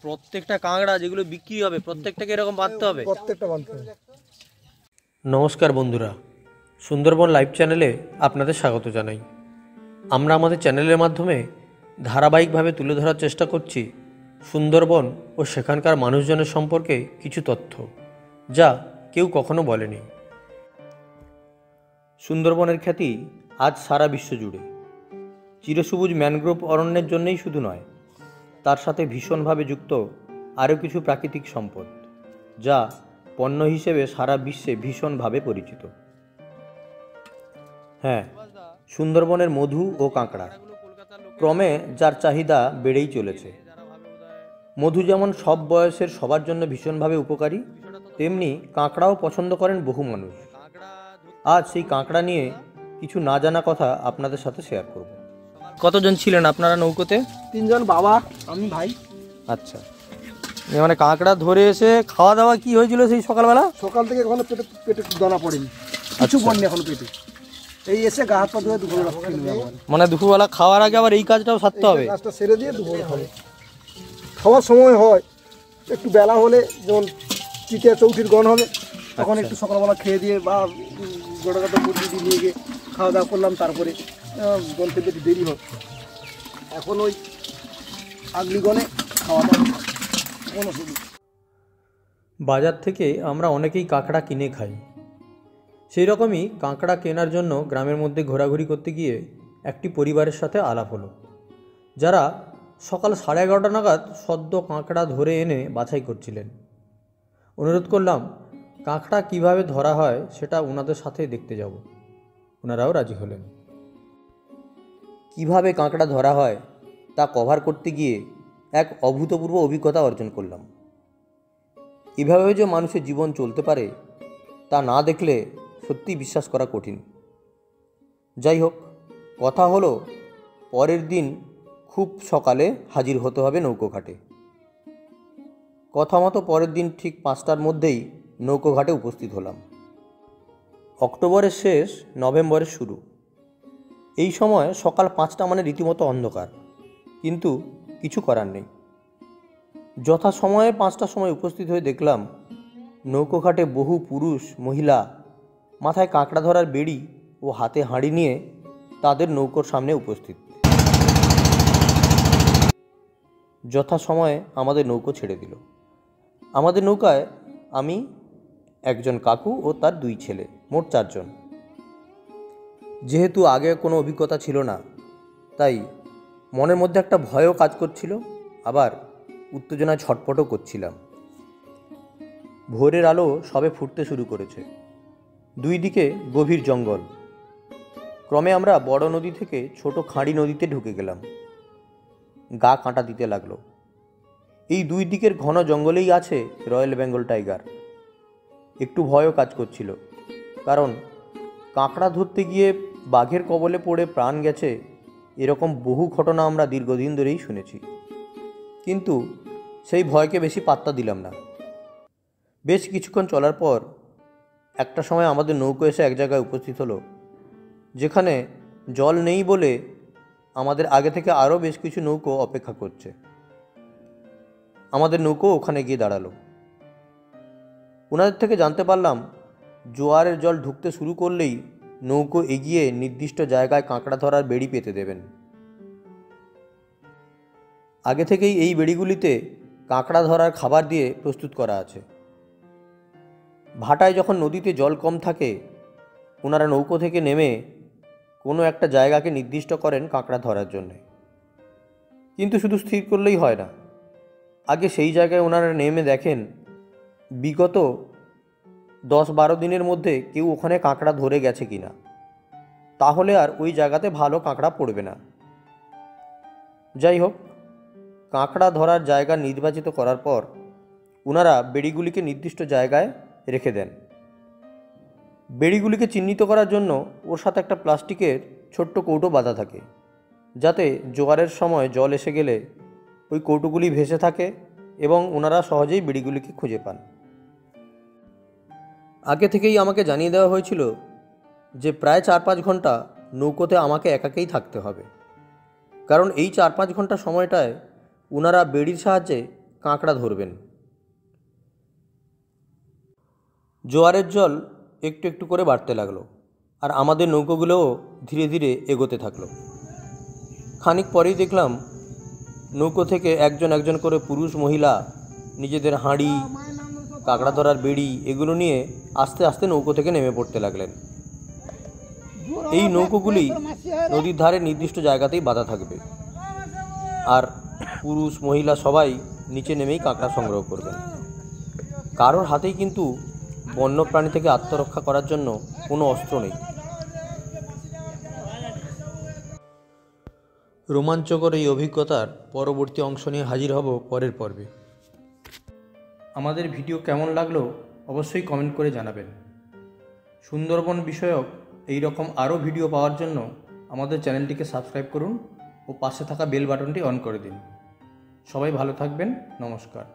প্রত্যেকটা কাঁকড়া যেগুলো বিক্রি হবে প্রত্যেকটাকে এরকম বাঁধতে হবে। নমস্কার বন্ধুরা, সুন্দরবন লাইভ চ্যানেলে আপনাদের স্বাগত জানাই। আমরা আমাদের চ্যানেলের মাধ্যমে ধারাবাহিকভাবে তুলে ধরার চেষ্টা করছি সুন্দরবন ও সেখানকার মানুষজনের সম্পর্কে কিছু তথ্য, যা কেউ কখনো বলেনি। সুন্দরবনের খ্যাতি আজ সারা বিশ্ব জুড়ে। চিরসবুজ ম্যানগ্রোভ অরণ্যের জন্যই শুধু নয়, তার সাথে ভীষণভাবে যুক্ত আরও কিছু প্রাকৃতিক সম্পদ, যা পণ্য হিসেবে সারা বিশ্বে ভীষণভাবে পরিচিত। হ্যাঁ, সুন্দরবনের মধু ও কাঁকড়া ক্রমে যার চাহিদা বেড়েই চলেছে। মধু যেমন সব বয়সের সবার জন্য ভীষণভাবে উপকারী, তেমনি কাঁকড়াও পছন্দ করেন বহু মানুষ। আজ সেই কাঁকড়া নিয়ে কিছু না জানা কথা আপনাদের সাথে শেয়ার করব। কতজন ছিলেন আপনারা নৌকোতে? 3 জন, বাবা, আমি, ভাই। আচ্ছা, মানে কাঁকড়া ধরে এসে খাওয়া দাওয়া কি হয়েছিল সেই সকালবেলা? সকাল থেকে এখনো পেটে দানা পড়েনি, কিছু পড়েনি এখনো পেটে। এই এসে গা হাত পা ধুয়ে দুপুরবেলা মানে দুপুরবেলা খাওয়ার আগে আবার এই কাজটাও সারতে হবে। কাজটা সেরে দিয়ে দুপুরে খাবো। খাওয়ার সময় হয় একটু বেলা হলে, যেমন তৃতীয় চৌঠির গণ হবে, তখন একটু সকালবেলা খেয়ে দিয়ে বা গোটা গোটা মুরগি দিয়ে নিয়ে গিয়ে খাওয়া দাওয়া করলাম, তারপরে গণ খেতে একটু দেরি হয়। এখন ওই আগলি গণে খাওয়া দাওয়া কোনো সুবিধা। বাজার থেকে আমরা অনেকেই কাঁকড়া কিনে খাই। সেই রকমই কাঁকড়া কেনার জন্য গ্রামের মধ্যে ঘোরাঘুরি করতে গিয়ে একটি পরিবারের সাথে আলাপ হলো, যারা সকাল 11:30 নাগাদ সদ্য কাঁকড়া ধরে এনে বাছাই করছিলেন। অনুরোধ করলাম কাঁকড়া কিভাবে ধরা হয় সেটা ওনাদের সাথে দেখতে যাব। ওনারাও রাজি হলেন। কিভাবে কাঁকড়া ধরা হয় তা কভার করতে গিয়ে এক অভূতপূর্ব অভিজ্ঞতা অর্জন করলাম। এভাবে যে মানুষের জীবন চলতে পারে তা না দেখলে সত্যি বিশ্বাস করা কঠিন। যাই হোক, কথা হলো পরের দিন খুব সকালে হাজির হতে হবে নৌকোঘাটে। কথা মতো পরের দিন ঠিক 5টার মধ্যেই নৌকোঘাটে উপস্থিত হলাম। অক্টোবরের শেষ, নভেম্বরের শুরু। এই সময় সকাল 5টা মানে রীতিমতো অন্ধকার, কিন্তু কিছু করার নেই। যথাসময়ে 5টার সময় উপস্থিত হয়ে দেখলাম নৌকোঘাটে বহু পুরুষ মহিলা মাথায় কাঁকড়া ধরার বেড়ি ও হাতে হাঁড়ি নিয়ে তাদের নৌকোর সামনে উপস্থিত। যথাসময়ে আমাদের নৌকো ছেড়ে দিল। আমাদের নৌকায় আমি, একজন কাকু ও তার 2 ছেলে, মোট 4 জন। যেহেতু আগে কোনো অভিজ্ঞতা ছিল না, তাই মনের মধ্যে একটা ভয়ও কাজ করছিল, আবার উত্তেজনায় ছটফটও করছিলাম। ভোরের আলো সবে ফুটতে শুরু করেছে। 2 দিকে গভীর জঙ্গল। ক্রমে আমরা বড় নদী থেকে ছোট খাঁড়ি নদীতে ঢুকে গেলাম। গা কাঁটা দিতে লাগলো। এই 2 দিকের ঘন জঙ্গলেই আছে রয়্যাল বেঙ্গল টাইগার। একটু ভয়ও কাজ করছিল, কারণ কাঁকড়া ধরতে গিয়ে বাঘের কবলে পড়ে প্রাণ গেছে এরকম বহু ঘটনা আমরা দীর্ঘদিন ধরেই শুনেছি। কিন্তু সেই ভয়কে বেশি পাত্তা দিলাম না। বেশ কিছুক্ষণ চলার পর একটা সময় আমাদের নৌকো এসে এক জায়গায় উপস্থিত হলো, যেখানে জল নেই বলে আমাদের আগে থেকে আরও বেশ কিছু নৌকো অপেক্ষা করছে। আমাদের নৌকো ওখানে গিয়ে দাঁড়ালো। ওনাদের থেকে জানতে পারলাম জোয়ারের জল ঢুকতে শুরু করলেই নৌকো এগিয়ে নির্দিষ্ট জায়গায় কাঁকড়া ধরার বেড়ি পেতে দেবেন। আগে থেকেই এই বেড়িগুলিতে কাঁকড়া ধরার খাবার দিয়ে প্রস্তুত করা আছে। ভাটায় যখন নদীতে জল কম থাকে, ওনারা নৌকো থেকে নেমে কোনো একটা জায়গাকে নির্দিষ্ট করেন কাঁকড়া ধরার জন্যে। কিন্তু শুধু স্থির করলেই হয় না, আগে সেই জায়গায় ওনারা নেমে দেখেন বিগত 10-12 দিনের মধ্যে কেউ ওখানে কাঁকড়া ধরে গেছে কিনা, তাহলে আর ওই জায়গাতে ভালো কাঁকড়া পড়বে না। যাই হোক, কাঁকড়া ধরার জায়গা নির্বাচিত করার পর ওনারা বেড়িগুলিকে নির্দিষ্ট জায়গায় রেখে দেন। বেড়িগুলিকে চিহ্নিত করার জন্য ওর সাথে একটা প্লাস্টিকের ছোট্ট কৌটো বাঁধা থাকে, যাতে জোয়ারের সময় জল এসে গেলে ওই কৌটোগুলি ভেসে থাকে এবং ওনারা সহজেই বেড়িগুলিকে খুঁজে পান। আগে থেকেই আমাকে জানিয়ে দেওয়া হয়েছিল যে প্রায় 4-5 ঘন্টা নৌকোতে আমাকে একাকেই থাকতে হবে, কারণ এই 4-5 ঘন্টা সময়টায় ওনারা বেড়ির সাহায্যে কাঁকড়া ধরবেন। জোয়ারের জল একটু একটু করে বাড়তে লাগলো, আর আমাদের নৌকোগুলোও ধীরে ধীরে এগোতে থাকলো। খানিক পরেই দেখলাম নৌকো থেকে একজন একজন করে পুরুষ মহিলা নিজেদের হাঁড়ি, কাঁকড়া ধরার বেড়ি এগুলো নিয়ে আস্তে আস্তে নৌকো থেকে নেমে পড়তে লাগলেন। এই নৌকোগুলি নদীর ধারে নির্দিষ্ট জায়গাতেই বাঁধা থাকবে, আর পুরুষ মহিলা সবাই নিচে নেমেই কাঁকড়া সংগ্রহ করবেন। কারোর হাতেই কিন্তু বন্যপ্রাণী থেকে আত্মরক্ষা করার জন্য কোনো অস্ত্র নেই। রোমাঞ্চকর এই অভিজ্ঞতার পরবর্তী অংশ নিয়ে হাজির হব পরের পর্বে। আমাদের ভিডিও কেমন লাগলো অবশ্যই কমেন্ট করে জানাবেন। সুন্দরবন বিষয়ক এই রকম আরও ভিডিও পাওয়ার জন্য আমাদের চ্যানেলটিকে সাবস্ক্রাইব করুন ও পাশে থাকা বেল বাটনটি অন করে দিন। সবাই ভালো থাকবেন। নমস্কার।